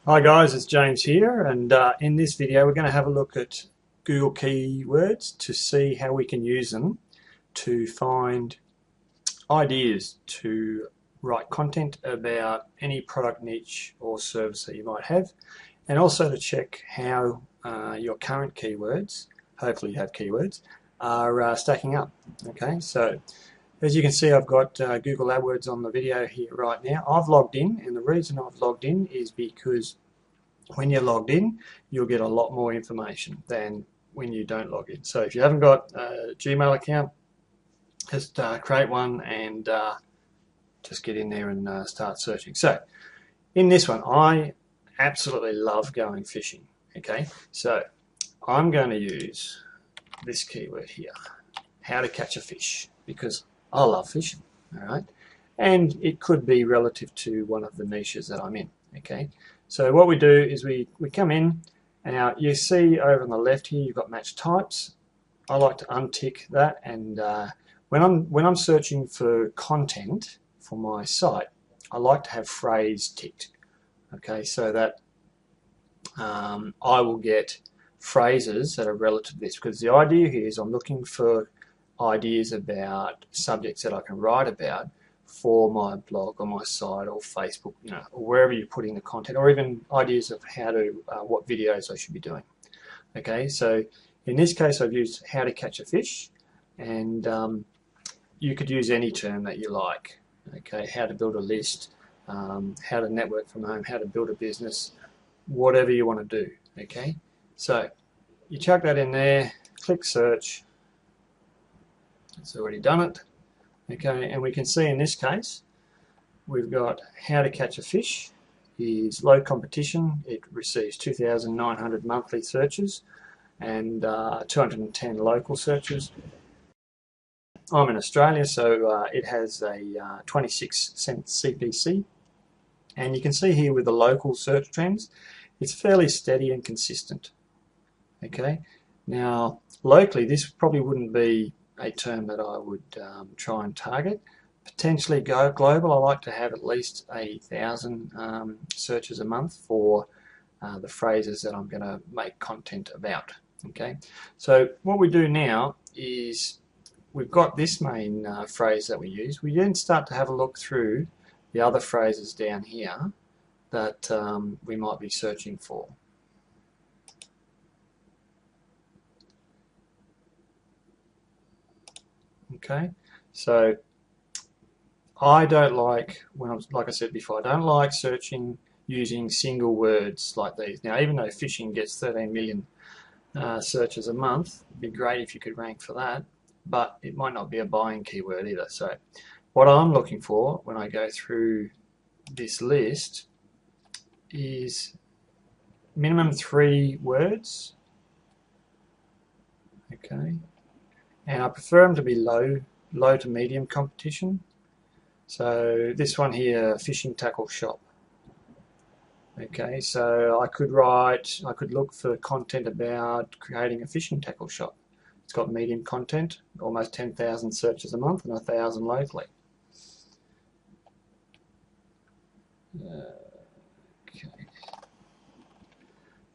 Hi guys, it's James here, and in this video we're going to have a look at Google Keywords to see how we can use them to find ideas to write content about any product niche or service that you might have, and also to check how your current keywords, hopefully you have keywords, are stacking up. Okay, so as you can see, I've got Google AdWords on the video here right now. I've logged in, and the reason I've logged in is because when you're logged in, you'll get a lot more information than when you don't log in. So if you haven't got a Gmail account, just create one and just get in there and start searching. So in this one, I absolutely love going fishing. Okay, so I'm going to use this keyword here, how to catch a fish, because I love fishing. All right, and it could be relative to one of the niches that I'm in. Okay, so what we do is we come in, and now you see over on the left here you've got match types. I like to untick that, and when I'm searching for content for my site, I like to have phrase ticked. Okay, so that I will get phrases that are relative to this, because the idea here is I'm looking for ideas about subjects that I can write about for my blog or my site or Facebook, or wherever you're putting the content, or even ideas of how to, what videos I should be doing. Okay, so in this case I've used how to catch a fish, and you could use any term that you like. Okay, how to build a list, how to network from home, how to build a business, whatever you want to do. Okay, so you chuck that in there, click search. It's already done it. Okay, and we can see in this case we've got how to catch a fish is low competition. It receives 2,900 monthly searches and 210 local searches. I'm in Australia, so it has a 26-cent CPC, and you can see here with the local search trends, it's fairly steady and consistent. Okay, now locally this probably wouldn't be a term that I would try and target. Potentially go global, I like to have at least 1,000 searches a month for the phrases that I'm going to make content about. Okay, so what we do now is we've got this main phrase that we use. We then start to have a look through the other phrases down here that we might be searching for. Okay, so I don't like, like I said before, I don't like searching using single words like these. Now, even though fishing gets 13 million searches a month, it'd be great if you could rank for that, but it might not be a buying keyword either. So what I'm looking for when I go through this list is minimum 3 words. Okay, and I prefer them to be low to medium competition. So this one here, fishing tackle shop. Okay, so I could look for content about creating a fishing tackle shop. It's got medium content, almost 10,000 searches a month and 1,000 locally. Okay.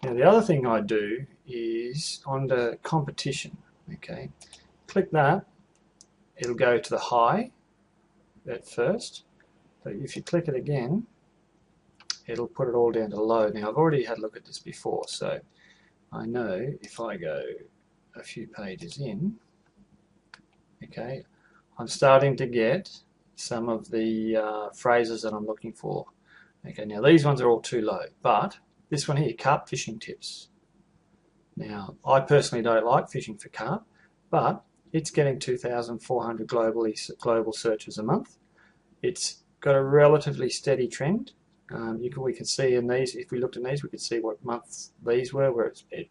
Now the other thing I do is under competition. Okay, click that, it'll go to the high at first, but if you click it again, it'll put it all down to low. Now I've already had a look at this before, so I know if I go a few pages in, okay, I'm starting to get some of the phrases that I'm looking for. Okay, now these ones are all too low, but this one here, carp fishing tips. Now I personally don't like fishing for carp, but it's getting 2,400 global searches a month. It's got a relatively steady trend. We can see in these, if we looked in these, we could see what months these were, where it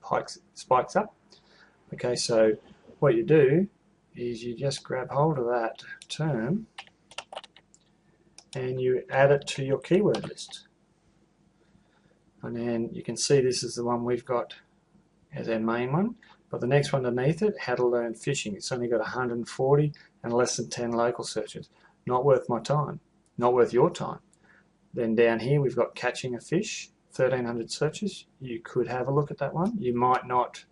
spikes up. Okay, so what you do is you just grab hold of that term and you add it to your keyword list. And then you can see this is the one we've got as our main one. But the next one underneath it, how to learn fishing. It's only got 140 and less than 10 local searches. Not worth my time. Not worth your time. Then down here we've got catching a fish, 1300 searches, you could have a look at that one. You might not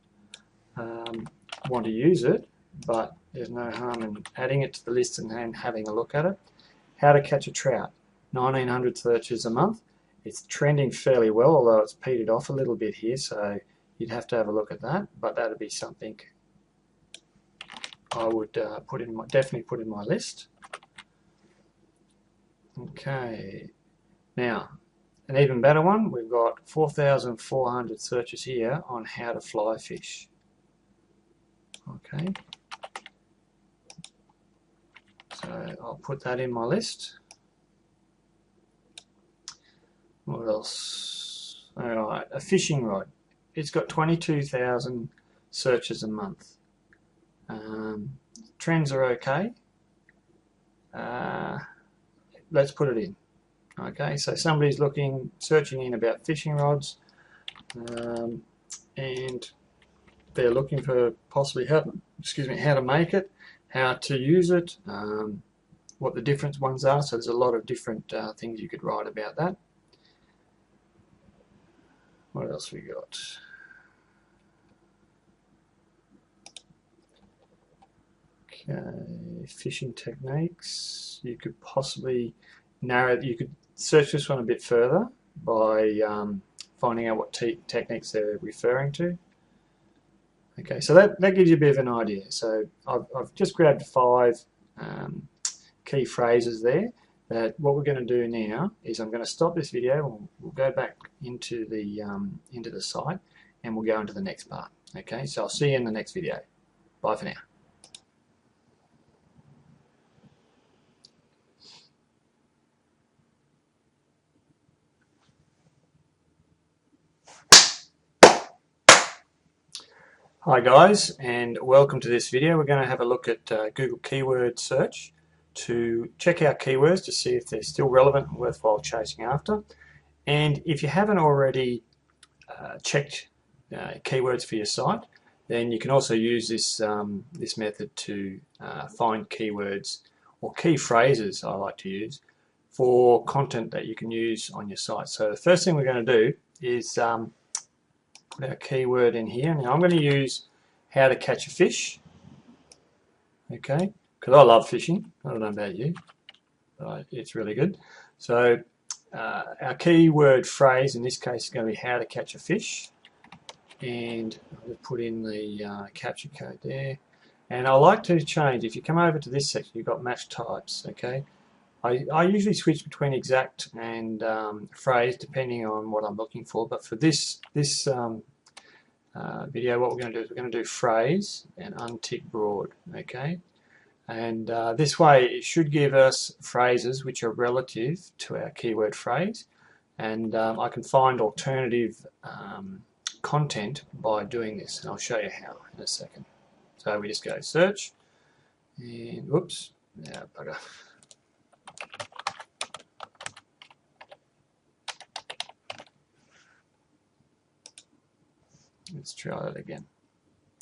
want to use it, but there's no harm in adding it to the list and having a look at it. How to catch a trout, 1900 searches a month. It's trending fairly well, although it's petered off a little bit here, so you'd have to have a look at that, but that would be something I would definitely put in my list. Okay, now an even better one, we've got 4,400 searches here on how to fly fish. Okay, so I'll put that in my list. What else? Alright, a fishing rod. It's got 22,000 searches a month. Trends are okay. Let's put it in. Okay, so somebody's searching in about fishing rods, and they're looking for possibly how to make it, how to use it, what the different ones are. So there's a lot of different things you could write about that. What else we got? Okay, fishing techniques. You could possibly you could search this one a bit further by finding out what techniques they're referring to. Okay, so that gives you a bit of an idea. So I've just grabbed 5 key phrases there. That what we're going to do now is I'm going to stop this video. We'll go back into the site, and we'll go into the next part. Okay, so I'll see you in the next video. Bye for now. Hi guys, and welcome to this video. We're going to have a look at Google Keyword Search to check out keywords to see if they're still relevant and worthwhile chasing after. And if you haven't already checked keywords for your site, then you can also use this method to find keywords or key phrases, I like to use, for content that you can use on your site. So the first thing we're going to do is put our keyword in here. Now I'm going to use how to catch a fish, okay, because I love fishing. I don't know about you, but it's really good. So our keyword phrase in this case is going to be how to catch a fish, and I'll put in the capture code there. And I like to change, if you come over to this section, you've got match types, okay. I usually switch between exact and phrase depending on what I'm looking for, but for this video, what we're going to do is we're going to do phrase and untick broad, okay. And this way it should give us phrases which are relative to our keyword phrase, and I can find alternative content by doing this, and I'll show you how in a second. So we just go search, and whoops, yeah, bugger. Let's try that again.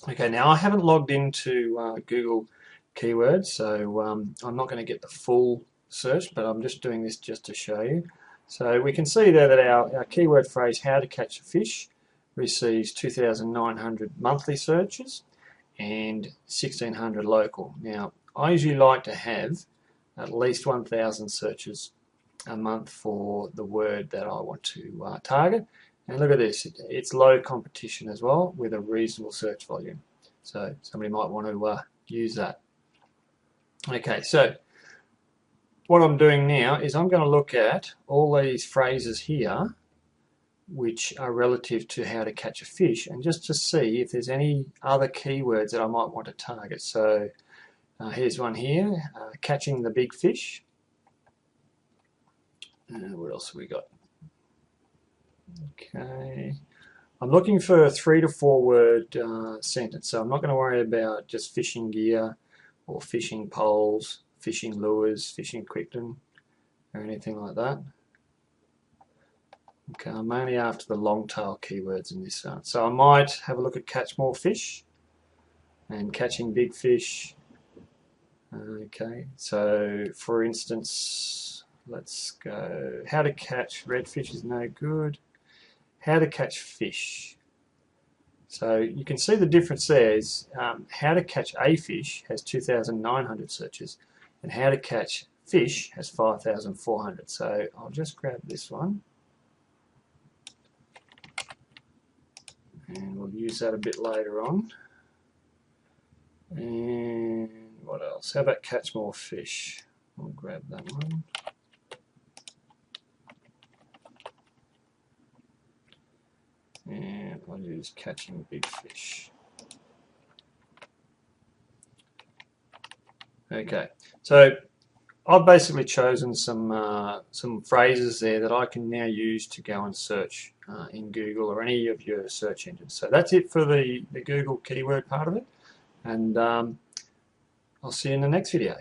Okay, now I haven't logged into Google Keywords, so I'm not going to get the full search, but I'm just doing this just to show you. So we can see there that our keyword phrase, how to catch a fish, receives 2,900 monthly searches and 1,600 local. Now, I usually like to have at least 1,000 searches a month for the word that I want to target. And look at this, it's low competition as well with a reasonable search volume. So somebody might want to use that. Okay, so what I'm doing now is I'm going to look at all these phrases here which are relative to how to catch a fish, and just to see if there's any other keywords that I might want to target. So here's one here, catching the big fish. What else have we got? Okay, I'm looking for a 3 to 4 word sentence, so I'm not going to worry about just fishing gear or fishing poles, fishing lures, fishing Crichton or anything like that. Okay, I'm only after the long tail keywords in this one. So I might have a look at catch more fish and catching big fish. Okay, so for instance, let's go how to catch redfish is no good. how to catch fish. So you can see the difference there is how to catch a fish has 2,900 searches and how to catch fish has 5,400. So I'll just grab this one and we'll use that a bit later on. And what else? How about catch more fish? I'll grab that one. And I'll use catching big fish. Okay, so I've basically chosen some phrases there that I can now use to go and search in Google or any of your search engines. So that's it for the Google keyword part of it, and I'll see you in the next video.